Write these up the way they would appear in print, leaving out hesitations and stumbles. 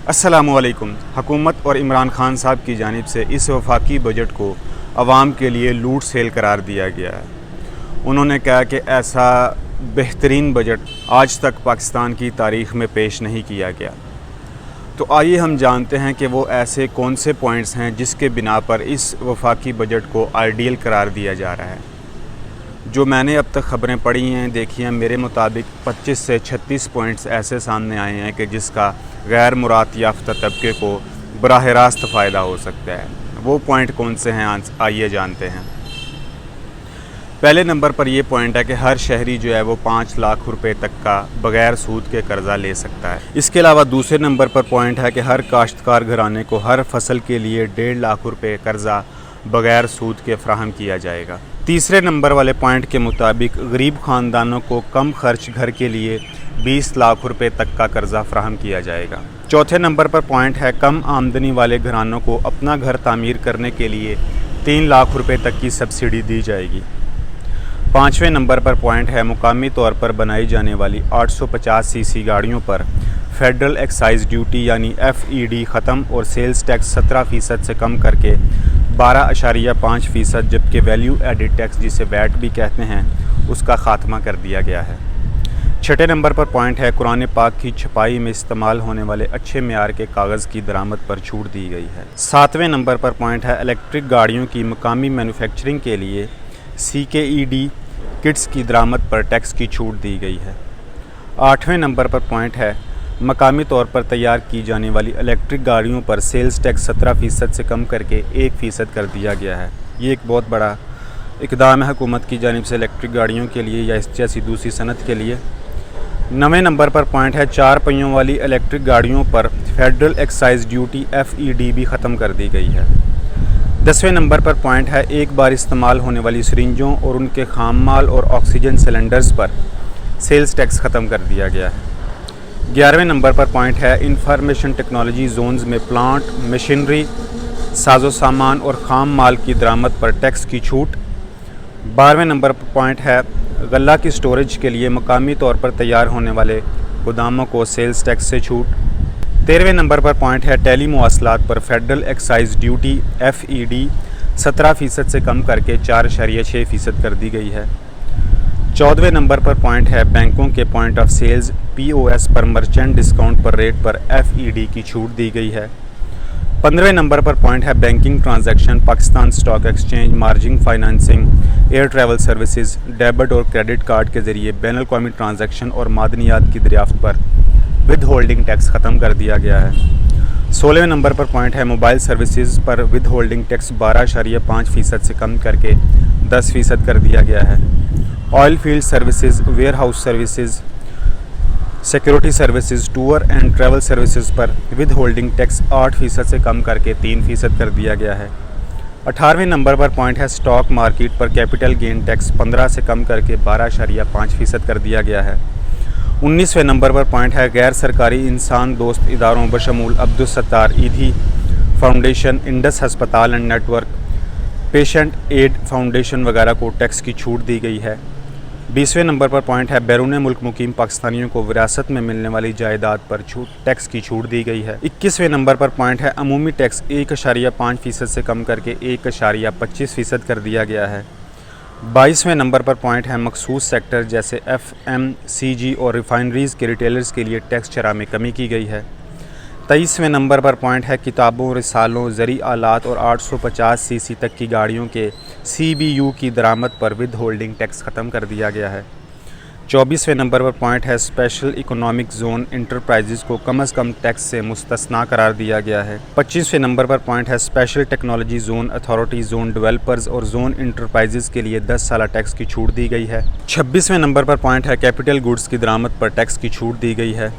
السلام علیکم۔ حکومت اور عمران خان صاحب کی جانب سے اس وفاقی بجٹ کو عوام کے لیے لوٹ سیل قرار دیا گیا ہے۔ انہوں نے کہا کہ ایسا بہترین بجٹ آج تک پاکستان کی تاریخ میں پیش نہیں کیا گیا۔ تو آئیے ہم جانتے ہیں کہ وہ ایسے کون سے پوائنٹس ہیں جس کے بنا پر اس وفاقی بجٹ کو آئیڈیل قرار دیا جا رہا ہے۔ جو میں نے اب تک خبریں پڑھی ہیں، دیکھی ہیں، میرے مطابق 25 سے 36 پوائنٹس ایسے سامنے آئے ہیں کہ جس کا غیر مراد یافتہ طبقے کو براہ راست فائدہ ہو سکتا ہے۔ وہ پوائنٹ کون سے ہیں آئیے جانتے ہیں۔ پہلے نمبر پر یہ پوائنٹ ہے کہ ہر شہری جو ہے وہ 5 لاکھ روپے تک کا بغیر سود کے قرضہ لے سکتا ہے۔ اس کے علاوہ دوسرے نمبر پر پوائنٹ ہے کہ ہر کاشتکار گھرانے کو ہر فصل کے لیے 1.5 لاکھ روپے قرضہ بغیر سود کے فراہم کیا جائے گا۔ تیسرے نمبر والے پوائنٹ کے مطابق غریب خاندانوں کو کم خرچ گھر کے لیے 20 لاکھ روپے تک کا قرضہ فراہم کیا جائے گا۔ چوتھے نمبر پر پوائنٹ ہے کم آمدنی والے گھرانوں کو اپنا گھر تعمیر کرنے کے لیے 3 لاکھ روپے تک کی سبسڈی دی جائے گی۔ پانچویں نمبر پر پوائنٹ ہے مقامی طور پر بنائی جانے والی 850 سی سی گاڑیوں پر فیڈرل ایکسائز ڈیوٹی یعنی FED ختم اور سیلز ٹیکس 17% سے کم کر کے 12.5% جبکہ ویلیو ایڈڈ ٹیکس جسے ویٹ بھی کہتے ہیں اس کا خاتمہ کر دیا گیا ہے۔ چھٹے نمبر پر پوائنٹ ہے قرآن پاک کی چھپائی میں استعمال ہونے والے اچھے معیار کے کاغذ کی درآمد پر چھوٹ دی گئی ہے۔ ساتویں نمبر پر پوائنٹ ہے الیکٹرک گاڑیوں کی مقامی مینوفیکچرنگ کے لیے CKED کٹس کی درآمد پر ٹیکس کی چھوٹ دی گئی ہے۔ آٹھویں نمبر پر پوائنٹ ہے مقامی طور پر تیار کی جانے والی الیکٹرک گاڑیوں پر سیلز ٹیکس 17% سے کم کر کے 1% کر دیا گیا ہے۔ یہ ایک بہت بڑا اقدام ہے حکومت کی جانب سے الیکٹرک گاڑیوں کے لیے یا اس جیسی دوسری صنعت کے لیے۔ 9ویں نمبر پر پوائنٹ ہے 4 پہیوں والی الیکٹرک گاڑیوں پر فیڈرل ایکسائز ڈیوٹی FED بھی ختم کر دی گئی ہے۔ 10ویں نمبر پر پوائنٹ ہے ایک بار استعمال ہونے والی سرنجوں اور ان کے خام مال اور آکسیجن سلنڈرز پر سیلز ٹیکس ختم کر دیا گیا ہے۔ 11ویں نمبر پر پوائنٹ ہے انفارمیشن ٹیکنالوجی زونز میں پلانٹ، مشینری، ساز و سامان اور خام مال کی درآمد پر ٹیکس کی چھوٹ۔ 12ویں نمبر پر پوائنٹ ہے غلہ کی سٹوریج کے لیے مقامی طور پر تیار ہونے والے گوداموں کو سیلز ٹیکس سے چھوٹ۔ 13ویں نمبر پر پوائنٹ ہے ٹیلی مواصلات پر فیڈرل ایکسائز ڈیوٹی FED 17% سے کم کر کے 4.6% کر دی گئی ہے۔ 14ویں نمبر پر پوائنٹ ہے بینکوں کے پوائنٹ آف سیلز POS پر مرچنٹ ڈسکاؤنٹ پر ریٹ پر FED کی چھوٹ دی گئی ہے۔ 15ویں نمبر پر پوائنٹ ہے banking transaction, Pakistan stock exchange, margin financing, air travel services, debit اور کریڈٹ کارڈ کے ذریعے بین الاقوامی ٹرانزیکشن اور معدنیات کی دریافت پر ود ہولڈنگ ٹیکس ختم کر دیا گیا ہے۔ 16ویں نمبر پر پوائنٹ ہے موبائل سروسز پر ود ہولڈنگ ٹیکس 12.5% سے کم کر کے 10% کر دیا گیا ہے۔ Oil field services, warehouse services, security services, tour and travel services پر ود ہولڈنگ ٹیکس 8% سے کم کر کے 3% کر دیا گیا ہے۔ 18ویں نمبر پر پوائنٹ ہے سٹاک مارکیٹ پر کیپٹل گین ٹیکس 15 سے کم کر کے 12.5% کر دیا گیا ہے۔ 19ویں نمبر پر پوائنٹ ہے غیر سرکاری انسان دوست اداروں بشمول عبدالستار ایدھی فاؤنڈیشن، انڈس ہسپتال and network, patient aid foundation وغیرہ کو ٹیکس کی چھوٹ دی گئی ہے۔ 20ویں نمبر پر پوائنٹ ہے بیرون ملک مقیم پاکستانیوں کو وراثت میں ملنے والی جائیداد پر ٹیکس کی چھوٹ دی گئی ہے۔ 21ویں نمبر پر پوائنٹ ہے عمومی ٹیکس 1.5% سے کم کر کے 1.25% کر دیا گیا ہے۔ 22ویں نمبر پر پوائنٹ ہے مخصوص سیکٹر جیسے FMCG اور ریفائنریز کے ریٹیلرز کے لیے ٹیکس شرح میں کمی کی گئی ہے۔ 23ویں نمبر پر پوائنٹ ہے کتابوں، رسالوں، زرعی آلات اور 850 CC تک کی گاڑیوں کے CBU کی درآمد پر ود ہولڈنگ ٹیکس ختم کر دیا گیا ہے۔ 24ویں نمبر پر پوائنٹ ہے اسپیشل اکنامک زون انٹرپرائزز کو کم از کم ٹیکس سے مستثنیٰ قرار دیا گیا ہے۔ 25ویں نمبر پر پوائنٹ ہے special technology zone authority, zone developers اور زون انٹرپرائزز کے لیے 10 سالہ ٹیکس کی چھوٹ دی گئی ہے۔ 26ویں نمبر پر پوائنٹ ہے کیپٹل گڈز کی درآمد پر ٹیکس کی چھوٹ دی گئی ہے۔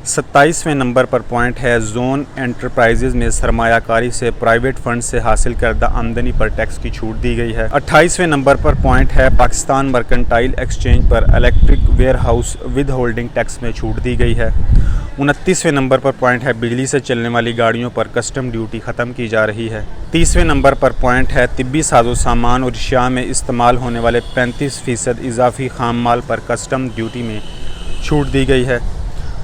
27ویں نمبر پر پوائنٹ ہے زون انٹرپرائزز میں سرمایہ کاری سے پرائیویٹ فنڈ سے حاصل کردہ آمدنی پر ٹیکس کی چھوٹ دی گئی ہے۔ 28ویں نمبر پر پوائنٹ ہے پاکستان مرکنٹائل ایکسچینج پر electric warehouse withholding tax میں چھوٹ دی گئی ہے۔ 29ویں نمبر پر پوائنٹ ہے بجلی سے چلنے والی گاڑیوں پر کسٹم ڈیوٹی ختم کی جا رہی ہے۔ 30ویں نمبر پر پوائنٹ ہے طبی ساز و سامان اور اشیاء میں استعمال ہونے والے 35% اضافی خام مال پر کسٹم ڈیوٹی میں چھوٹ دی گئی ہے۔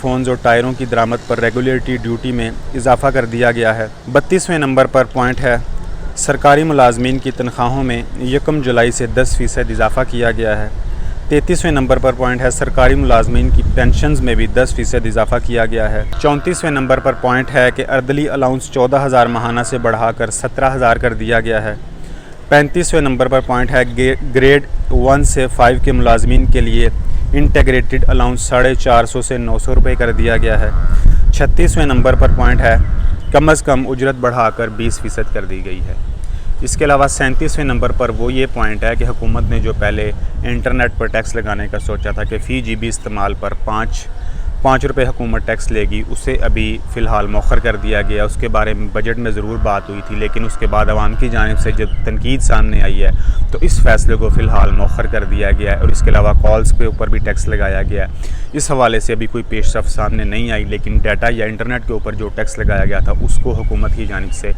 فونز اور ٹائروں کی درآمد پر ریگولیٹری ڈیوٹی میں اضافہ کر دیا گیا ہے۔ 32ویں نمبر پر پوائنٹ ہے سرکاری ملازمین کی تنخواہوں میں 1 جولائی سے 10% اضافہ کیا گیا ہے۔ 33ویں نمبر پر پوائنٹ ہے سرکاری ملازمین کی پینشنز میں بھی 10% اضافہ کیا گیا ہے۔ 34ویں نمبر پر پوائنٹ ہے کہ اردلی الاؤنس 14,000 ماہانہ سے بڑھا کر 17,000 کر دیا گیا ہے۔ 35ویں نمبر پر پوائنٹ ہے گریڈ 1 سے 5 کے ملازمین کے لیے انٹیگریٹڈ الاؤنس 450 سے 900 روپے کر دیا گیا ہے۔ 36ویں نمبر پر پوائنٹ ہے کم از کم اجرت بڑھا کر 20% کر دی گئی ہے۔ اس کے علاوہ 37ویں نمبر پر وہ یہ پوائنٹ ہے کہ حکومت نے جو پہلے انٹرنیٹ پر ٹیکس لگانے کا سوچا تھا کہ فی جی بی استعمال پر 5 روپے حکومت ٹیکس لے گی، اسے ابھی فی الحال مؤخر کر دیا گیا۔ اس کے بارے میں بجٹ میں ضرور بات ہوئی تھی، لیکن اس کے بعد عوام کی جانب سے جب تنقید سامنے آئی ہے تو اس فیصلے کو فی الحال مؤخر کر دیا گیا ہے، اور اس کے علاوہ کالز کے اوپر بھی ٹیکس لگایا گیا ہے۔ اس حوالے سے ابھی کوئی پیش رفت سامنے نہیں آئی، لیکن ڈیٹا یا انٹرنیٹ کے اوپر جو ٹیکس لگایا گیا تھا اس کو حکومت کی جانب سے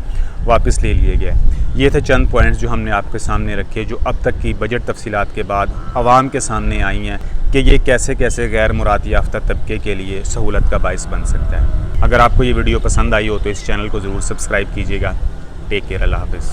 واپس لے لیے گئے۔ یہ تھے چند پوائنٹس جو ہم نے آپ کے سامنے رکھے، جو اب تک کی بجٹ تفصیلات کے بعد عوام کے سامنے آئی ہیں کہ یہ کیسے کیسے غیر مراد یافتہ طبقے کے لیے سہولت کا باعث بن سکتا ہے۔ اگر آپ کو یہ ویڈیو پسند آئی ہو تو اس چینل کو ضرور سبسکرائب کیجیے گا۔ ٹیک کیئر، اللہ حافظ۔